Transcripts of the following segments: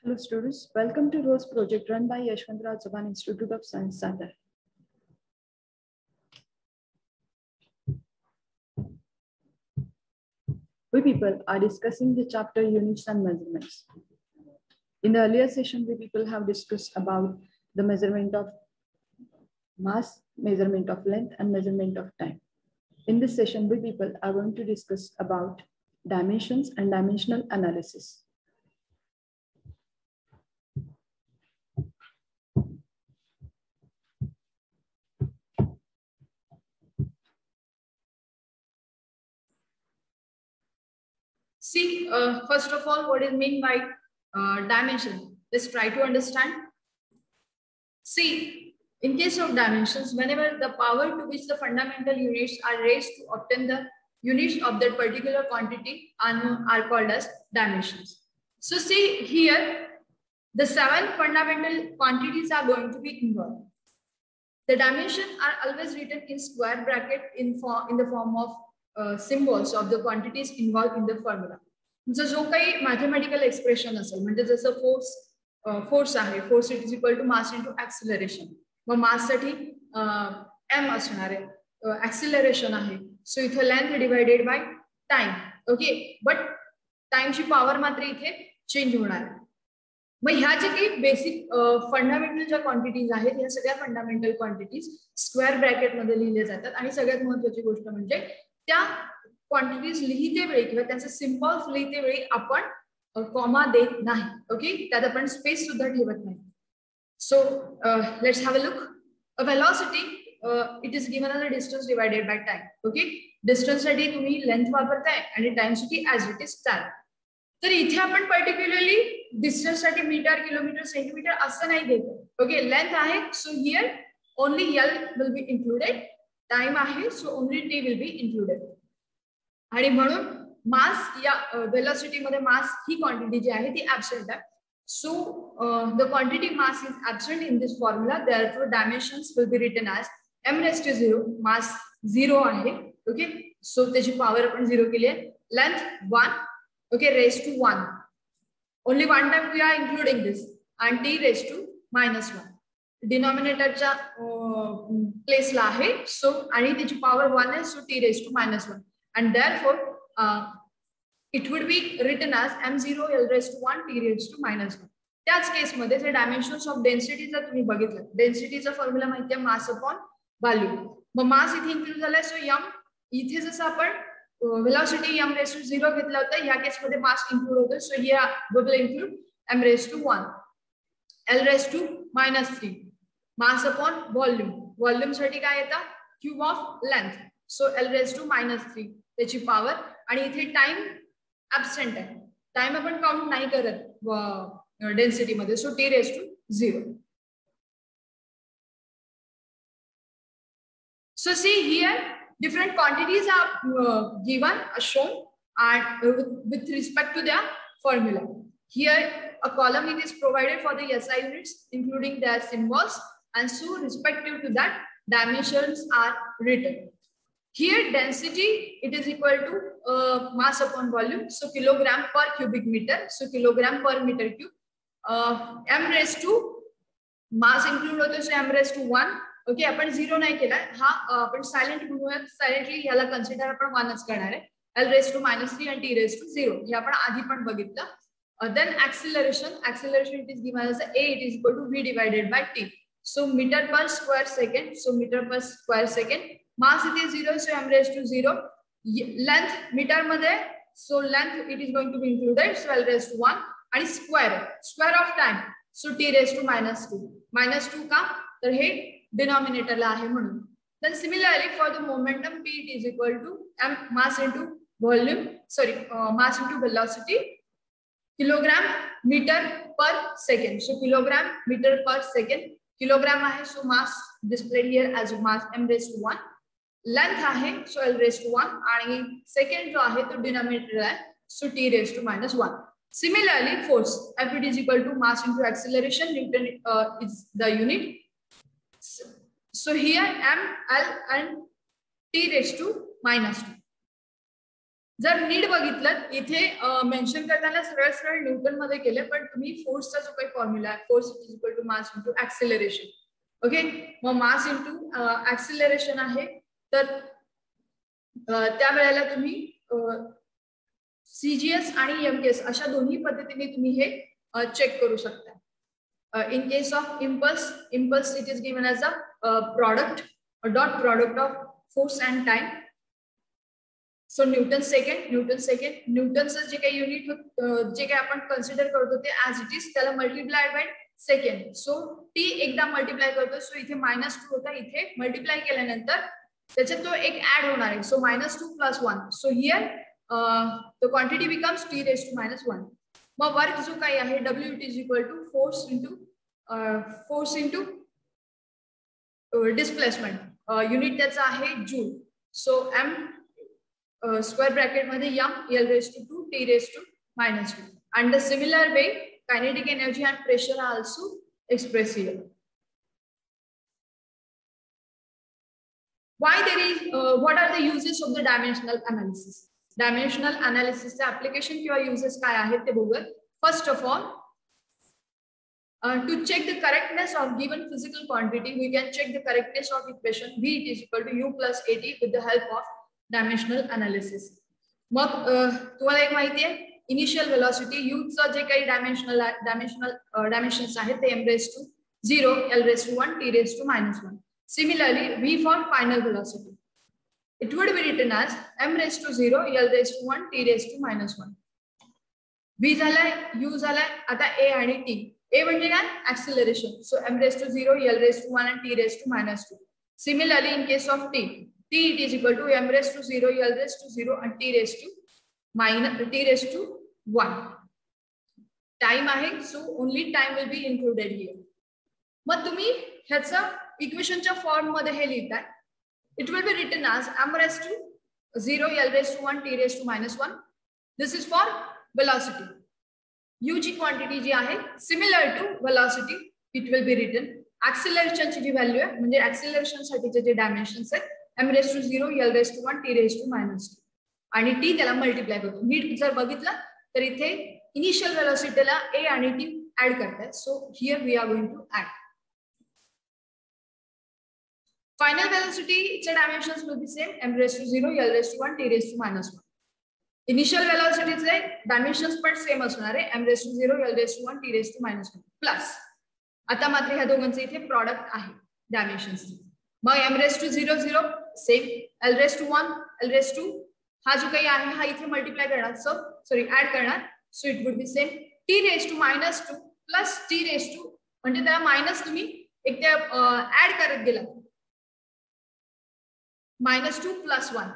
Hello students, welcome to ROSE project run by Yashwantrao Chavan Institute of Science, Sadar. We people are discussing the chapter units and measurements. In the earlier session, we people have discussed about the measurement of mass, measurement of length, and measurement of time. In this session, we people are going to discuss about dimensions and dimensional analysis. See, first of all, what is meant by dimension? Let's try to understand. See, in case of dimensions, whenever the power to which the fundamental units are raised to obtain the units of that particular quantity are called as dimensions. So see here, the 7 fundamental quantities are going to be involved. The dimensions are always written in square bracket in the form of symbols of the quantities involved in the formula. जो काही mathematical expression असेल म्हणजे जसं force आहे, force is equal to mass into acceleration. Mug mass साठी m असणार आहे, acceleration आहे. So इथे length divided by time. Okay, but time ची power मात्र इथे change होणार आहे. मग ह्या जे काही बेसिक फंडामेंटल ज्या क्वांटिटीज आहेत ह्या सगळ्या फंडामेंटल क्वांटिटीज स्क्वेअर ब्रॅकेट मध्ये लिहिले जातात आणि सगळ्यात महत्त्वाची गोष्ट म्हणजे त्या क्वांटिटीज लिहिते वेळी किंवा त्यांचे सिम्बॉल्स लिहिते वेळी आपण कॉमा देत नाही. ओके, त्यात आपण स्पेस सुद्धा ठेवत नाही. So let's have a look. A velocity it is given as a distance divided by time. Okay, distance साठी तुम्ही लेंथ वापरताय आणि टाइम साठी ऍज इट इज टाइम. तर इथे आपण पर्टिक्युलरली डिस्टन्स साठी मीटर, किलोमीटर, सेंटीमीटर असं नाही घेत. ओके, लेंथ आहे so here only L will be included. Time आहे so only T will be included. आणि म्हणून मास या वेलोसिटी मध्ये मास ही क्वांटिटी जी आहे ती ऍब्सेंट आहे. So the quantity mass is absent in this formula. Therefore dimensions will be written as m⁻�0. Mass 0 आहे. ओके, सो त्याची पॉवर आपण 0 केली आहे. Length 1. Okay, raised to 1. Only one time we are including this, and t raised to -1. Denominator च्या place ला आहे. So आणि त्याची power 1 आहे, so t raised to -1. And therefore, it would be written as m0 l raised to 1 t raised to -1. त्याच case मध्ये जे dimensions of density जर तुम्ही बघितलं, डेन्सिटीचा फॉर्म्युला माहिती आहे मास अपॉन व्हॉल्यूम. मग मास इथे इन्क्लूड झालाय. सो m इथे जसं आपण velocity m⁻�0 घेतला होता, या केस मध्ये मास इन्क्लूड होतो. So here we will include m⁻1. l⁻³ mass upon volume. Volume साठी काय येतं cube of length. So l⁻³ त्याची पॉवर. आणि इथे टाइम ऍब्सेंट आहे, टाइम आपण काउंट नाही करत डेन्सिटी मध्ये. सो t⁻0. So see here different quantities are given, shown, and with respect to their formula. Here a column it is provided for the SI units including their symbols, and so respective to that dimensions are written. Here density it is equal to mass upon volume. So kilogram per cubic meter. So kilogram per meter cube. m⁻⁴ mass include होतो, so m⁻1. Okay, आपण 0 नाही केलाय. हा आपण silent म्हणूया. Silently याला consider आपण 1च करणार आहे. l⁻³ आणि t⁻0 हे आपण आधी पण बघितलं. Then acceleration it is given as a it is equal to v divided by t. So metre per square second. So metre per square second. Mass इथे 0, सो m⁻0. लेंथ मीटर मध्ये, so length it is going to be included. So l⁻1 आणि square of time. So t⁻2 -2 का तर हे डिनॉमिनेटरला आहे म्हणून. Then similarly for the momentum p it is equal to m mass into volume, sorry mass into velocity, kilogram metre per second. So kilogram metre per second. Kilogram आहे so mass displayed here as mass m⁻1. Length आहे so l⁻1 आणि second जो आहे तो denominator आहे सो t⁻1. Similarly, force F it is equal to mass into acceleration. Newton is the unit. So here m, l and t⁻². जर नीट बघितलं इथे मेन्शन करताना सरळ सरळ न्यूटन मध्ये केले, पण तुम्ही फोर्सचा जो काही फॉर्म्युला आहे, force is equal to mass into acceleration. Okay, मग मास इंटू ऍक्सिलरेशन आहे, तर त्या वेळेला तुम्ही CGS आणि MKS अशा दोन्ही पद्धतीने तुम्ही हे चेक करू शकता. In case of impulse it is given as a product, a dot product of force and time. So Newton second, Newton's जे काही युनिट जे काही आपण कन्सिडर करतो ते as it is, त्याला multiply by second. So T एकदा multiply करतो, सो इथे -2 होता, इथे मल्टिप्लाय केल्यानंतर त्याच्यात तो एक ऍड होणार आहे, सो -2 + 1. So here the quantity becomes T raised to -1. Mug work जो काही आहे W it is equal to force into displacement. Unit त्याचा आहे जूल. सो M स्क्वेअर ब्रॅकेट मध्ये m L raised to 2 T raised to -2. And the similar way kinetic energy and pressure are also expressed here. Why there is what are the uses of the dimensional analysis? Dimensional analysis चे application किंवा uses काय आहेत ते बघूया. First of all, to check the correctness of given physical quantity, we can check the correctness of equation V it is equal to U plus AT with the help of dimensional analysis. मग तुम्हाला एक माहिती आहे, initial velocity U चं जे काही dimensions आहेत ते m raised to 0, L raised to 1, T raised to -1. Similarly, V for final velocity, it would be written as m raised to 0, L raised to 1, T raised to -1. V झालाय, U झालाय, आता A आणि T. A म्हणजे काय? Acceleration. So m raised to 0, L raised to 1 and T raised to -2. Similarly, in case of T it is equal to m raised to 0, L raised to 0 and T raised to 1. Time आहे, so only time will be included here. मग तुम्ही ह्याचा इक्वेशनच्या form मध्ये हे लिहिताय. It will be written as m raised to 0, L raised to 1, T raised to -1. This is for velocity. U ची quantity जी आहे similar to velocity, it will be written. Acceleration ची जी व्हॅल्यू आहे, म्हणजे ऍक्सिलरेशन साठीचे जे डायमेन्शन्स आहेत, m raised to 0, L raised to 1, T raised to -2. आणि T त्याला मल्टिप्लाय करतो. नीट जर बघितलं तर इथे इनिशियल वेलोसिटीला A आणि T ऍड करतात. So here we are going to add. Final velocity चे dimensions will be same, m raised to 0, L raised to 1, T raised to -1. Initial वेलोसिटीचे डायमेन्शन्स पण सेम असणार आहे, m raised to 0, L raised to 1, T raised to -1 plus. आता मात्र ह्या दोघांचे इथे प्रॉडक्ट आहे dimensions. Mug m raised to 0, 0 same, L raised to 1, L raised to हा जो काही आहे हा इथे मल्टिप्लाय करणार, ऍड करणार. So it would be same T raised to -2 plus T raised to, म्हणजे त्याला मायनस तुम्ही एक ते ऍड करत गेला, -2 + 1.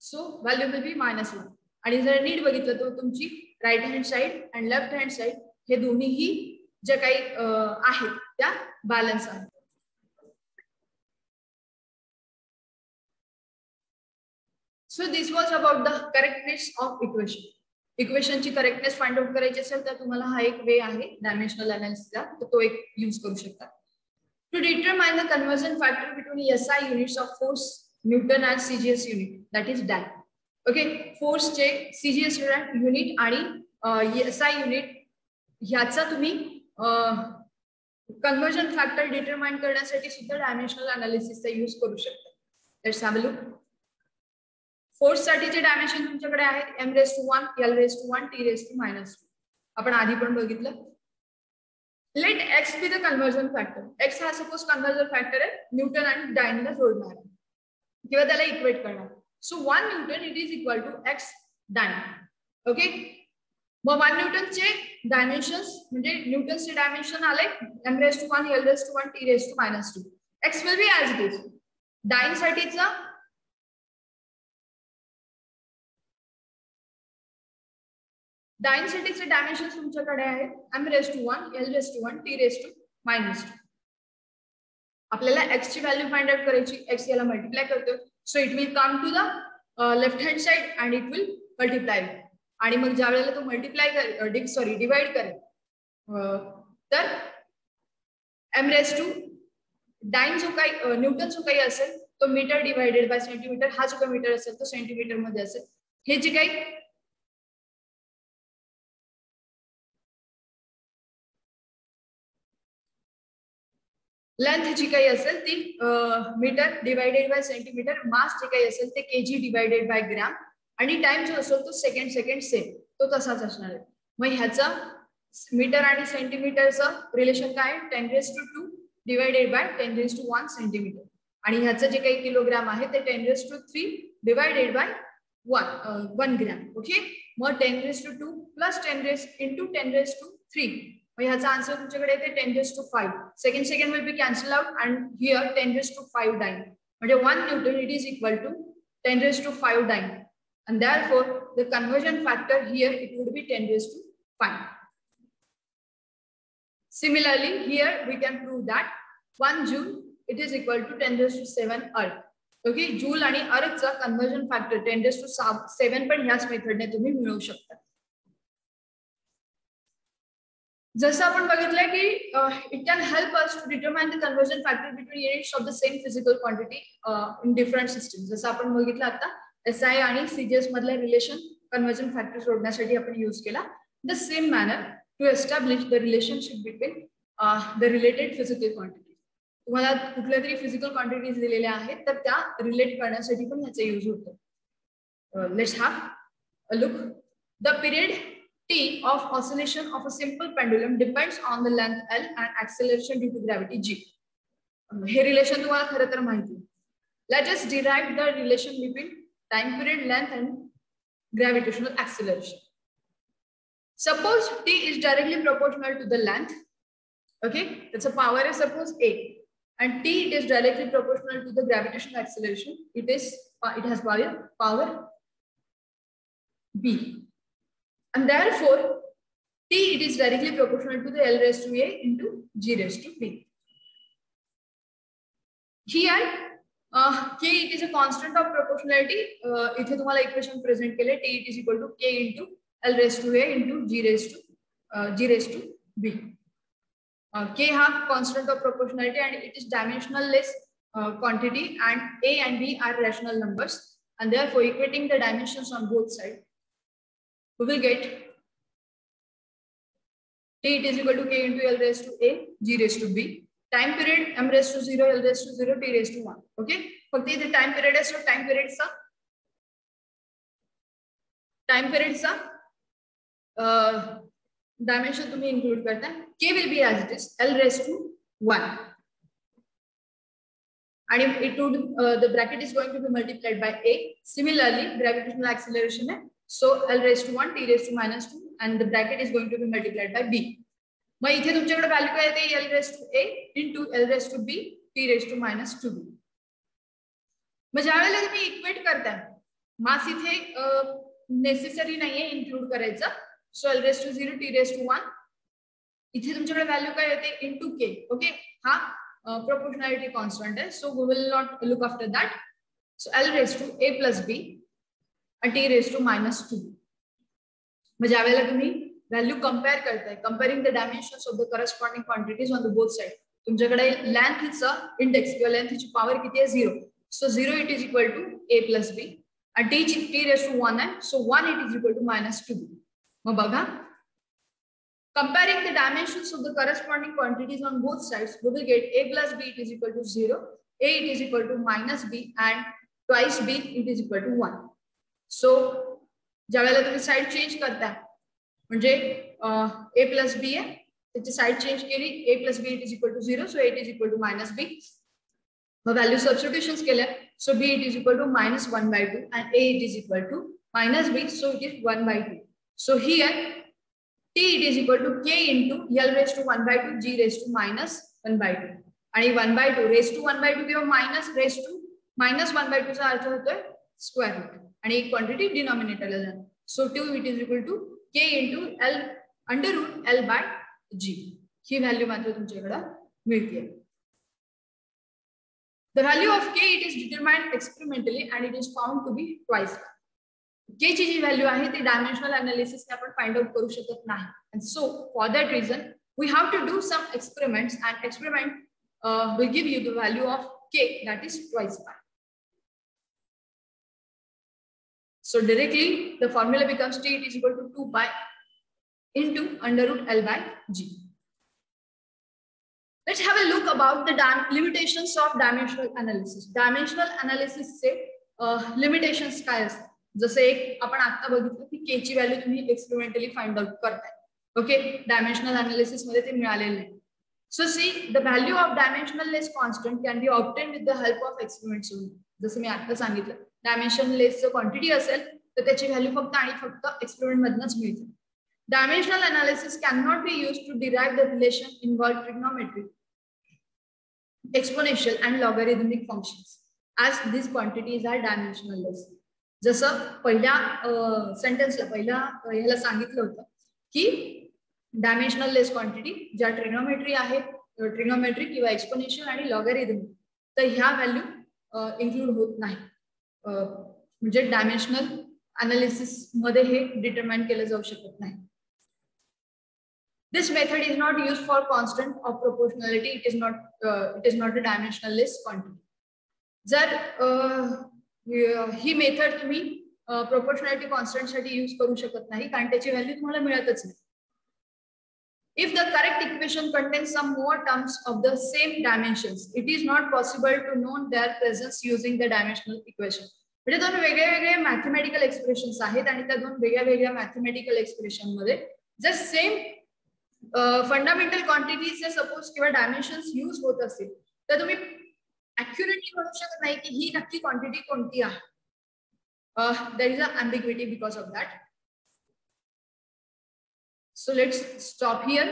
So value will be -1. आणि जर नीट बघितलं तर तुमची right hand side and left hand side हे दोन्हीही जे काही आहेत त्या बॅलन्स आहेत. So this was about the correctness of equation. इक्वेशनची करेक्टनेस फाइंड आउट करायची असेल तर तुम्हाला हा एक वे आहे डायमेन्शनल अनालिसिसचा, तर तो एक यूज करू शकता. To determine the conversion factor between SI units of force, newton and CGS unit, that is DAN. ओके, फोर्स चे CGS युनिट आणि SI युनिट ह्याचा तुम्ही कन्वर्जन फॅक्टर डिटरमाइन करण्यासाठी सुद्धा डायमेन्शनल अनालिसिसचा यूज करू शकता. Let's have a look. Force साठीचे डायमेन्शन तुमच्याकडे आहेत m raised to 1, L raised to 1, T raised to -2. आपण आधी पण बघितलं. Let x be the conversion factor. x हा सपोज कन्वर्जन फॅक्टर आहे, न्यूटन आणि डायनला जोडणार आहे किंवा त्याला इक्वेट करणार. So 1 newton it is equal to x dyne. Okay, मग 1 न्यूटनचे डायमेन्शन्स म्हणजे न्यूटनचे डायमेन्शन आले m raised to 1, L raised to 1, T raised to -2. x will be as it is. डायन साठीचा डायमेन्शन्स तुमच्याकडे आहेत m raised to 1, L raised to 1, T raised to -2. आपल्याला x ची व्हॅल्यू फाइंड आउट करायची. x याला multiply करतो, so it will come to the left hand side and it will multiply. आणि मग ज्या वेळेला तो डिवाइड करेल तर m raised to डाइन जो काही न्यूटन जो काही असेल तो मीटर डिवाइडेड बाय सेंटीमीटर, हा जो काही मीटर असेल तो सेंटीमीटर मध्ये असेल. हे जे काही लेंथ जी काही असेल ती मीटर डिवाइडेड बाय सेंटीमीटर, मास जे काही असेल ते केजी डिवाइडेड बाय ग्रॅम आणि टाइम जो असेल तो सेकंड सेम तो तसाच असणार आहे. मग ह्याचा मीटर आणि सेंटीमीटरचं रिलेशन काय आहे 10⁻² डिवाइडेड बाय 10⁻1 सेंटीमीटर आणि ह्याचं जे काही किलोग्राम आहे ते 10⁻³ डिवाइडेड बाय 1 ग्रॅम. ओके, मग 10⁻² प्लस 10 इंटू 10⁻3 मग ह्याचा आन्सर तुमच्याकडे येते 10⁻5. Second will be cancel out and here 10⁻5 dyne म्हणजे 1 newton it is equal to 10⁻5 dyne and therefore the conversion factor here it would be 10⁻5. Similarly here we can prove that 1 joule it is equal to 10⁻7 earth. Okay, joule आणि earth चा conversion factor 10⁻7 पण ह्याच मेथडने तुम्ही मिळवू शकता. जसं आपण बघितलं की it can help us to determine the conversion factor between units of the same physical quantity in different systems. जसं आपण बघितलं आता SI आणि CGS मधले रिलेशन कन्वर्जन फॅक्टर शोधण्यासाठी आपण यूज केला. The same manner to establish the relationship between the related physical quantity. तुम्हाला कुठल्या तरी फिजिकल क्वांटिटीज दिलेल्या आहेत तर त्या रिलेट करण्यासाठी पण ह्याचा यूज होतो. Let's have a look. The period T of oscillation of a simple pendulum depends on the length L and acceleration due to gravity G. हे रिलेशन तुम्हाला खरं तर माहिती आहे. Let us derive the relation between time period, length and gravitational acceleration. Suppose T is directly proportional to the length. Okay, that's a power is suppose A and T it is directly proportional to the gravitational acceleration. It has power B. And therefore, T it is directly proportional to the L raised to A into G raised to B. Here, K it is a constant of proportionality. इथे तुम्हाला equation present केले T it is equal to K into L raised to A into G raised to B. K हा constant of proportionality and it is dimensionless quantity and A and B are rational numbers and therefore equating the dimensions on both sides. We will get T it is equal to K into L raised to A, G raised to B. Time period M raised to 0, L raised to 0, T raised to 1. Okay. फक्त इथे time period आहे so time period चा dimension तुम्ही include करता. K will be as it is L raised to 1. And it would the bracket is going to be multiplied by A. Similarly, gravitational acceleration है. So L raised to 1, T raised to -2 and the bracket is going to be multiplied by B. मग इथे तुमच्याकडे value काय येते L raised to A into L raised to B, T raised to -2B. मग ज्यावेळेला तुम्ही equate करताय मास इथे necessary नाहीये include करायचं. सो L raised to 0, T raised to 1 इथे तुमच्याकडे व्हॅल्यू काय येते into K. ओके, हा proportionality constant आहे. So we will not look after that. So L raised to A plus B and T raised to -2. मग ज्यावेळेला तुम्ही व्हॅल्यू कंपेअर करताय comparing the dimensions of the corresponding quantities on the both side तुमच्याकडे लेंथचा index किंवा लेंथची power किती आहे 0. So 0 it is equal to A plus B and T raised to 1 आहे. सो 1 it is equal to -2B. मग बघा comparing the dimensions of the corresponding quantities on both sides we will get A plus B it is equal to 0, A it is equal to -B and twice B it is equal to 1. सो ज्यावेळेला तुम्ही side change करता म्हणजे A plus B आहे त्याची side change केली A plus B it is equal to 0 so it is equal to -B. मग value substitutions केल्या so B it is equal to -1/2 and A it is equal to -B so it is 1/2. So here T it is equal to K into L raised to 1/2 G raised to -1/2 आणि 1/2 raised to 1/2 किंवा minus raised to -1/2 चा अर्थ होतोय square root आणि एक quantity डिनॉमिनेटरला जाणार. So 2 it is equal to K into L under root L by G. ही value मात्र तुमच्याकडे मिळते. The value of K it is determined experimentally and it is found to be twice. K ची जी value आहे ती dimensional analysis ने आपण फाइंड आउट करू शकत नाही. And so for that reason we have to do some experiments and experiment will give you the value of K that is twice pi. So directly the formula becomes T is equal to 2 pi into under root L by G. Let's have a look about the limitations of dimensional analysis. Dimensional analysis से limitations काय असतात? जसे एक आपण आता बघितलं की k ची व्हॅल्यू तुम्ही एक्सपेरिमेंटली फाइंड आउट करताय. ओके, डायमेन्शनल एनालिसिस मध्ये ते मिळालेलं आहे. So see, the value of dimensionless constant can be obtained with the help of experiments only. जसं मी आता सांगितलं, dimensionless क्वांटिटी असेल तर त्याची व्हॅल्यू फक्त आणि फक्त एक्सपेरिमेंट मधनच मिळते. Dimensional analysis cannot be used to derive the relation involved trigonometry, exponential and logarithmic functions, as these quantities are dimensionless. जसं पहिल्या सेंटेन्सला पहिल्या ह्याला सांगितलं होतं की डायमेन्शनललेस क्वांटिटी ज्या ट्रिग्नोमेट्री आहे, ट्रिग्नोमेट्री किंवा एक्सपोनेन्शियल आणि लॉगॅरिथम, तर ह्या व्हॅल्यू इन्क्लूड होत नाही. म्हणजे डायमेन्शनल अनालिसिस मध्ये हे डिटरमाइन केलं जाऊ शकत नाही. This method is not used for constant of proportionality. It is not a dimensionless quantity. जर ही मेथड तुम्ही प्रोपोर्शनॅलिटी कॉन्स्टंट साठी यूज करू शकत नाही, कारण त्याची व्हॅल्यू तुम्हाला मिळतच नाही. If the correct equation contains some more terms of the same dimensions, it is not possible to know their presence using the dimensional equation. म्हणजे दोन वेगळे मॅथमॅटिकल एक्सप्रेशन्स आहेत आणि त्या दोन वेगळ्या मॅथमॅटिकल एक्सप्रेशन मध्ये जर सेम फंडामेंटल क्वांटिटीज जर सपोज किंवा डायमेन्शन्स यूज होत असतील तर तुम्ही ॲक्युरेटली म्हणू शकत नाही की ही नक्की क्वांटिटी कोणती आहे. There is a ambiguity because of that. So let's stop here.